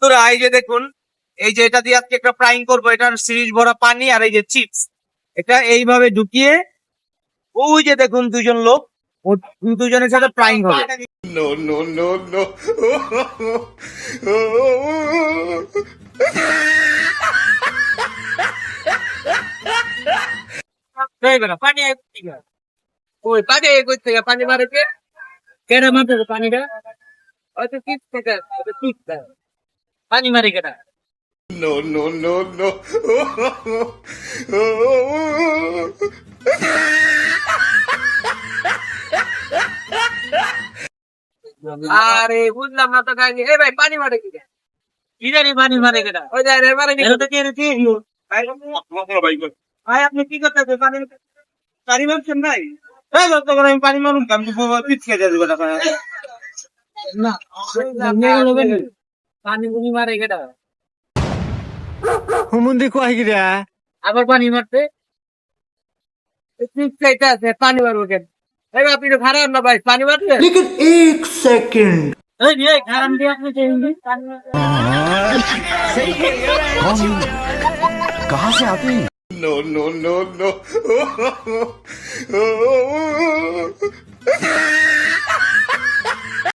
তোরা এই যে দেখুন, এই যে এটা দিয়ে আজকে একটা ফ্রাইং করবো, এটার সিরিজ ভরা পানি আর এই যে চিপস, এটা এইভাবে ঢুকিয়ে ওই যে দেখুন দুজন লোক, ও দুজনের সাথে ফ্রাইং হবে। No, no, no, no. পানি ওই পানি করতে পানি মারে কে কেডা মারতে পানিটা হয়তো চিপস থেকে পানি মারে কেডা। No, no, no, no. আরে বুঝলাম না তো কাহিনী। এই ভাই পানি মারে কিনা, কি জানি পানি মারে কেডা, ওই যায় রে মারে কেডা তো কে রে ভাই আপনি কি করতেছেন? পানি পানি মারছেন ভাই? এই লোক তো আমি পানি মারুম আমি তো পিছ খেতে দেবো না না পানি গুলি মারে কেডা হুমুন্দি কয় গিরা আবার পানি মারতে পিছ খাইতে আছে, পানি মারবো কেন? এই ভাই আপনি তো খারাপ না ভাই, পানি মারতে लेकिन एक सेकंड এই যে খারাপ দিয়ে আপনি চেয়ে পানি कहाँ से आते हैं No, no, no, no.